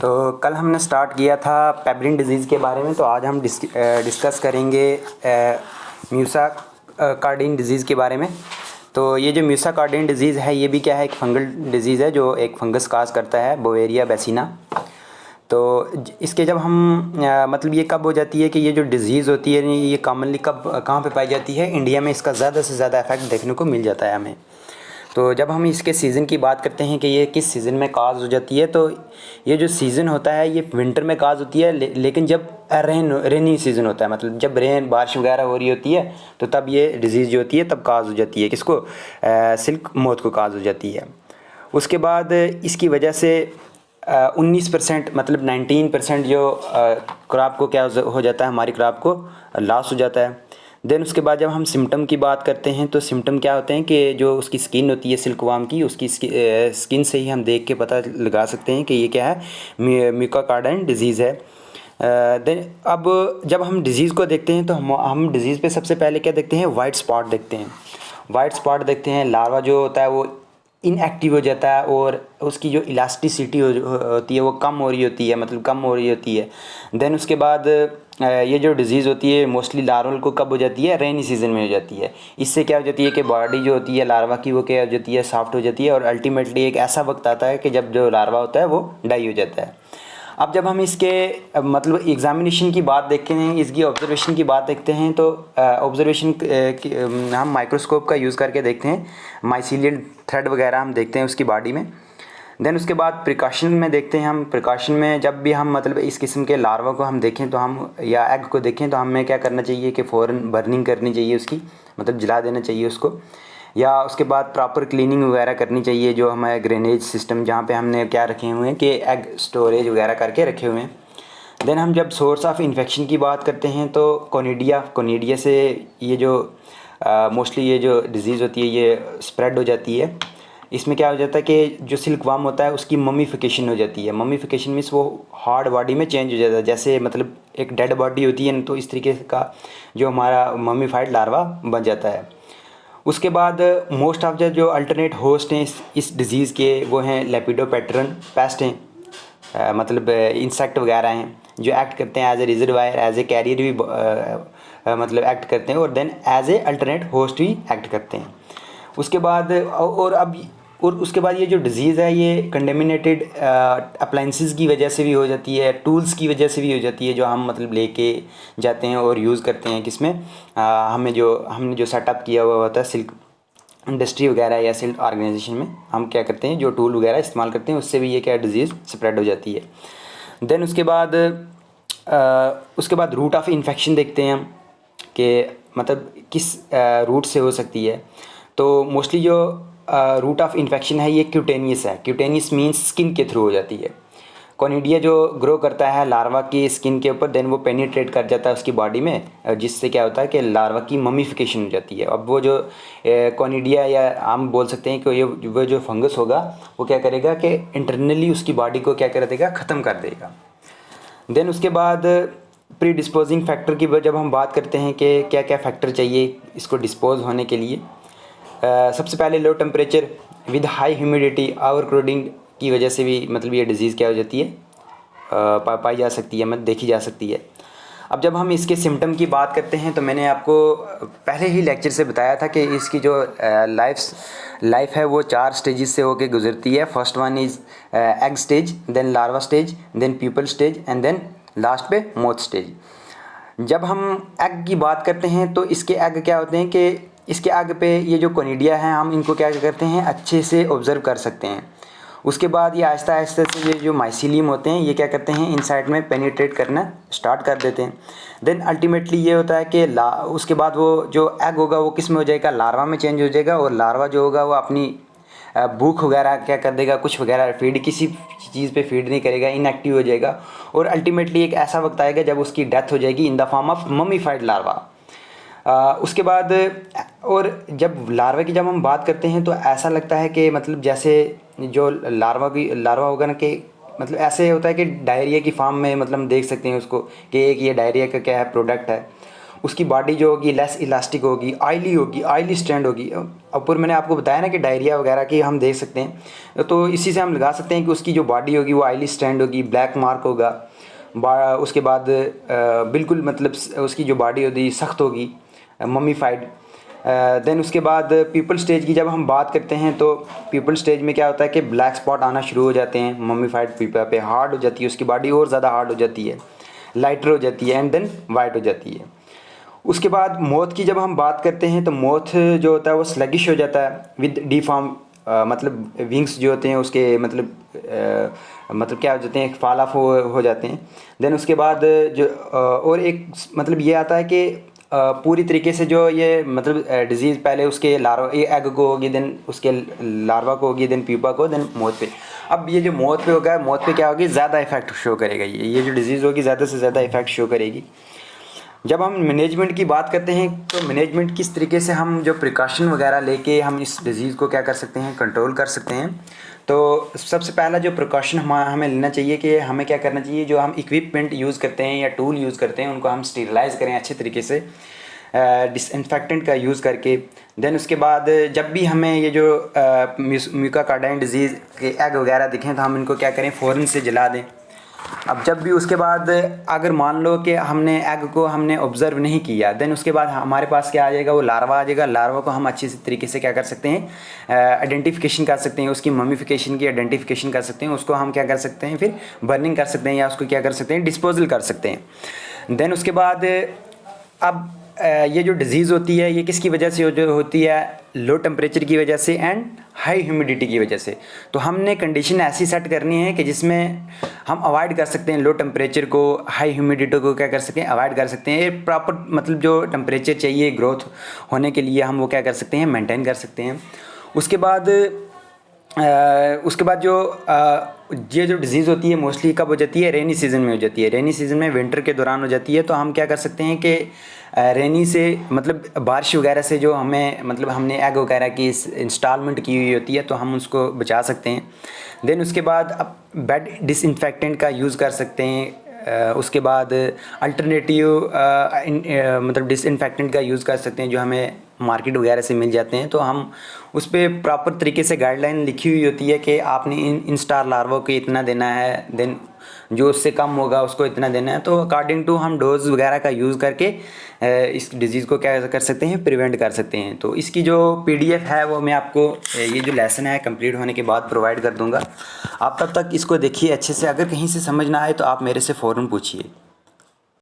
तो कल हमने स्टार्ट किया था पेब्रिन डिजीज़ के बारे में। तो आज हम डिस्कस करेंगे म्यूसा कार्डिन डिजीज़ के बारे में। तो ये जो म्यूसा कार्डिन डिजीज़ है ये भी क्या है, एक फंगल डिजीज़ है जो एक फंगस काज करता है, बोवेरिया बेसिना। तो इसके जब हम मतलब ये कब हो जाती है कि ये जो डिज़ीज़ होती है ये कॉमनली कब कहाँ पे पाई जाती है? इंडिया में इसका ज़्यादा से ज़्यादा इफेक्ट देखने को मिल जाता है हमें। तो जब हम इसके सीज़न की बात करते हैं कि ये किस सीज़न में काज हो जाती है, तो ये जो सीज़न होता है ये विंटर में काज होती है, लेकिन जब रेनी सीज़न होता है, मतलब जब बारिश वगैरह हो रही होती है तो तब ये डिज़ीज़ जो होती है तब काज हो जाती है। किसको? सिल्क मोथ को काज हो जाती है। उसके बाद इसकी वजह से 19% मतलब 19% जो क्रॉप को क्या हो जाता है, हमारी क्रॉप को लॉस हो जाता है। देन उसके बाद जब हम सिम्टम की बात करते हैं तो सिम्टम क्या होते हैं कि जो उसकी स्किन होती है सिल्कवार्म की, उसकी स्किन से ही हम देख के पता लगा सकते हैं कि ये क्या है, म्यूकोकार्डिन डिजीज़ है। देन अब जब हम डिज़ीज़ को देखते हैं तो हम डिज़ीज़ पे सबसे पहले क्या देखते हैं, वाइट स्पॉट देखते हैं। वाइट स्पॉट देखते हैं, लार्वा जो होता है वो इनएक्टिव हो जाता है और उसकी जो इलास्टिसिटी होती है वो कम हो रही होती है, मतलब कम हो रही होती है। देन उसके बाद ये जो डिज़ीज़ होती है मोस्टली लार्वल को कब हो जाती है, रेनी सीज़न में हो जाती है। इससे क्या हो जाती है कि बॉडी जो होती है लार्वा की वो क्या हो जाती है, सॉफ्ट हो जाती है और अल्टीमेटली एक ऐसा वक्त आता है कि जब जो लार्वा होता है वो डाई हो जाता है। अब जब हम इसके मतलब एग्जामिनेशन की बात देखते हैं, इसकी ऑब्जर्वेशन की बात देखते हैं, तो ऑब्जर्वेशन हम माइक्रोस्कोप का यूज़ करके देखते हैं, माइसीलियल थ्रेड वगैरह हम देखते हैं उसकी बॉडी में। देन उसके बाद प्रिकॉशन में देखते हैं हम। प्रिकॉशन में जब भी हम मतलब इस किस्म के लार्वा को हम देखें तो हम या एग को देखें तो हमें क्या करना चाहिए कि फ़ौरन बर्निंग करनी चाहिए उसकी, मतलब जला देना चाहिए उसको, या उसके बाद प्रॉपर क्लीनिंग वगैरह करनी चाहिए। जो हमारे ग्रेनेज सिस्टम जहाँ पे हमने क्या रखे हुए हैं कि एग स्टोरेज वगैरह करके रखे हुए हैं। देन हम जब सोर्स ऑफ इन्फेक्शन की बात करते हैं तो कोनिडिया से ये जो मोस्टली ये जो डिज़ीज़ होती है ये स्प्रेड हो जाती है। इसमें क्या हो जाता है कि जो सिल्कवार्म होता है उसकी ममीफिकेशन हो जाती है। ममीफिकेशन मीन्स वो हार्ड बॉडी में चेंज हो जाता है, जैसे मतलब एक डेड बॉडी होती है तो इस तरीके का जो हमारा ममीफाइड लार्वा बन जाता है। उसके बाद मोस्ट ऑफ द जो अल्टरनेट होस्ट हैं इस डिज़ीज़ के वो हैं लेपिडोप्टेरन पेस्ट हैं, मतलब इंसेक्ट वगैरह हैं जो एक्ट करते हैं as a reservoir, as a carrier भी मतलब एक्ट करते हैं, और then as a alternate host भी एक्ट करते हैं। उसके बाद और उसके बाद ये जो डिज़ीज़ है ये कंडेमिनेटेड अप्लाइंसेस की वजह से भी हो जाती है, टूल्स की वजह से भी हो जाती है जो हम मतलब लेके जाते हैं और यूज़ करते हैं। किसमें हमने जो सेटअप किया हुआ होता है सिल्क इंडस्ट्री वगैरह या सिल्क ऑर्गेनाइजेशन में, हम क्या करते हैं जो टूल वगैरह इस्तेमाल करते हैं उससे भी ये क्या डिज़ीज़ स्प्रेड हो जाती है। देन उसके बाद रूट ऑफ इन्फेक्शन देखते हैं हम कि मतलब किस रूट से हो सकती है। तो मोस्टली जो रूट ऑफ इन्फेक्शन है ये क्यूटेनियस है। क्यूटेनियस मीन्स स्किन के थ्रू हो जाती है। कोनिडिया जो ग्रो करता है लार्वा की स्किन के ऊपर, देन वो पेनिट्रेट कर जाता है उसकी बॉडी में, जिससे क्या होता है कि लार्वा की ममीफिकेशन हो जाती है। अब वो जो कोनिडिया या हम बोल सकते हैं कि ये वो जो फंगस होगा वो क्या करेगा कि इंटरनली उसकी बॉडी को क्या कर देगा, ख़त्म कर देगा। देन उसके बाद प्री डिस्पोजिंग फैक्टर की जब हम बात करते हैं कि क्या क्या फैक्टर चाहिए इसको डिस्पोज होने के लिए, सबसे पहले low temperature with high humidity over crowding की वजह से भी मतलब ये डिज़ीज़ क्या हो जाती है, पाई जा सकती है, मतलब देखी जा सकती है। अब जब हम इसके सिम्टम की बात करते हैं तो मैंने आपको पहले ही लेक्चर से बताया था कि इसकी जो लाइफ है वो 4 स्टेजेस से होके गुजरती है। First one is egg stage, then larva stage, then pupal stage and then last पे मोथ स्टेज। जब हम एग की बात करते हैं तो इसके एग क्या होते हैं कि इसके एग पे ये जो कोनिडिया है हम इनको क्या करते हैं, अच्छे से ऑब्ज़र्व कर सकते हैं। उसके बाद ये आहिस्ता आहिस्ता से ये जो माइसीलियम होते हैं ये क्या करते हैं, इनसाइड में पेनिट्रेट करना स्टार्ट कर देते हैं। देन अल्टीमेटली ये होता है कि उसके बाद वो जो एग होगा वो किस में हो जाएगा, लार्वा में चेंज हो जाएगा, और लार्वा जो होगा वो अपनी भूख वगैरह क्या कर देगा, कुछ वगैरह फीड किसी चीज़ पे फीड नहीं करेगा, इनएक्टिव हो जाएगा, और अल्टीमेटली एक ऐसा वक्त आएगा जब उसकी डेथ हो जाएगी in the form of mummified larva. उसके बाद और जब लार्वा की जब हम बात करते हैं तो ऐसा लगता है कि मतलब जैसे जो लार्वा होगा ना कि मतलब ऐसे होता है कि डायरिया की फॉर्म में मतलब देख सकते हैं उसको कि एक ये डायरिया का क्या है प्रोडक्ट है। उसकी बॉडी जो होगी लेस इलास्टिक होगी, ऑयली स्ट्रैंड होगी। ऊपर मैंने आपको बताया ना कि डायरिया वगैरह की हम देख सकते हैं, तो इसी से हम लगा सकते हैं कि उसकी जो बॉडी होगी वो ऑयली स्ट्रैंड होगी, ब्लैक मार्क होगा। उसके बाद बिल्कुल मतलब उसकी जो बॉडी होगी सख्त होगी, मम्मीफाइड। देन उसके बाद पीपल स्टेज की जब हम बात करते हैं तो पीपल स्टेज में क्या होता है कि ब्लैक स्पॉट आना शुरू हो जाते हैं मम्मीफाइड पीपल पे, हार्ड हो जाती है उसकी बॉडी, और ज़्यादा हार्ड हो जाती है, लाइटर हो जाती है एंड देन वाइट हो जाती है। उसके बाद मौत की जब हम बात करते हैं तो मौत जो होता है वो स्लगिश हो जाता है विद डिफॉर्म, मतलब विंग्स जो होते हैं उसके मतलब क्या हो जाते हैं, फॉल ऑफ हो जाते हैं। देन उसके बाद जो और एक मतलब ये आता है कि पूरी तरीके से जो ये मतलब डिजीज़ पहले उसके लार्वा एग को होगी, देन उसके लार्वा को होगी, देन प्यूपा को, देन मौत पे। अब ये जो मौत पे होगा, मौत पे क्या होगी, ज़्यादा इफेक्ट शो करेगा, ये जो डिजीज़ होगी ज़्यादा से ज़्यादा इफेक्ट शो करेगी। जब हम मैनेजमेंट की बात करते हैं तो मैनेजमेंट किस तरीके से हम जो प्रिकॉशन वगैरह लेके हम इस डिज़ीज़ को क्या कर सकते हैं, कंट्रोल कर सकते हैं। तो सबसे पहला जो प्रिकॉशन हमें लेना चाहिए कि हमें क्या करना चाहिए, जो हम इक्विपमेंट यूज़ करते हैं या टूल यूज़ करते हैं उनको हम स्टीरलाइज़ करें अच्छे तरीके से, डिसइंफेक्टेंट का यूज़ करके। देन उसके बाद जब भी हमें ये जो म्यूकोकार्डाइन डिजीज़ के एग वगैरह दिखें तो हम इनको क्या करें, फ़ौरन से जला दें। अब जब भी उसके बाद अगर मान लो कि हमने एग को हमने ऑब्ज़र्व नहीं किया, देन उसके बाद हमारे पास क्या आ जाएगा, वो लार्वा आ जाएगा। लार्वा को हम अच्छे तरीके से क्या कर सकते हैं, आइडेंटिफिकेशन कर सकते हैं, उसकी मम्मीफिकेशन की आइडेंटिफिकेशन कर सकते हैं, उसको हम क्या कर सकते हैं, फिर बर्निंग कर सकते हैं या उसको क्या कर सकते हैं, डिस्पोजल कर सकते हैं। देन उसके बाद अब ये जो डिज़ीज़ होती है ये किसकी वजह से जो होती है, लो टेम्परेचर की वजह से एंड हाई ह्यूमिडिटी की वजह से। तो हमने कंडीशन ऐसी सेट करनी है कि जिसमें हम अवॉइड कर सकते हैं लो टेम्परेचर को, हाई ह्यूमिडिटी को क्या कर सकते हैं, अवॉइड कर सकते हैं। ये प्रॉपर मतलब जो टेम्परेचर चाहिए ग्रोथ होने के लिए हम वो क्या कर सकते हैं, मेंटेन कर सकते हैं। उसके बाद जो ये जो डिज़ीज़ होती है मोस्टली कब हो जाती है, रेनी सीज़न में हो जाती है। रेनी सीज़न में विंटर के दौरान हो जाती है। तो हम क्या कर सकते हैं कि रेनी से मतलब बारिश वगैरह से जो हमें मतलब हमने एग वगैरह की इंस्टॉलमेंट की हुई होती है तो हम उसको बचा सकते हैं। देन उसके बाद अब बेड डिसइंफेक्टेंट का यूज़ कर सकते हैं। उसके बाद अल्टरनेटिव मतलब डिसइंफेक्टेंट का यूज़ कर सकते हैं जो हमें मार्केट वगैरह से मिल जाते हैं। तो हम उस पर प्रॉपर तरीके से गाइडलाइन लिखी हुई होती है कि आपने इन स्टार लार्वा को इतना देना है, देन जो उससे कम होगा उसको इतना देना है। तो अकॉर्डिंग टू हम डोज वगैरह का यूज़ करके इस डिज़ीज़ को क्या कर सकते हैं, प्रिवेंट कर सकते हैं। तो इसकी जो PDF है वो मैं आपको ये जो लेसन है कंप्लीट होने के बाद प्रोवाइड कर दूंगा। आप तब तक इसको देखिए अच्छे से, अगर कहीं से समझ ना आए तो आप मेरे से फ़ौरन पूछिए।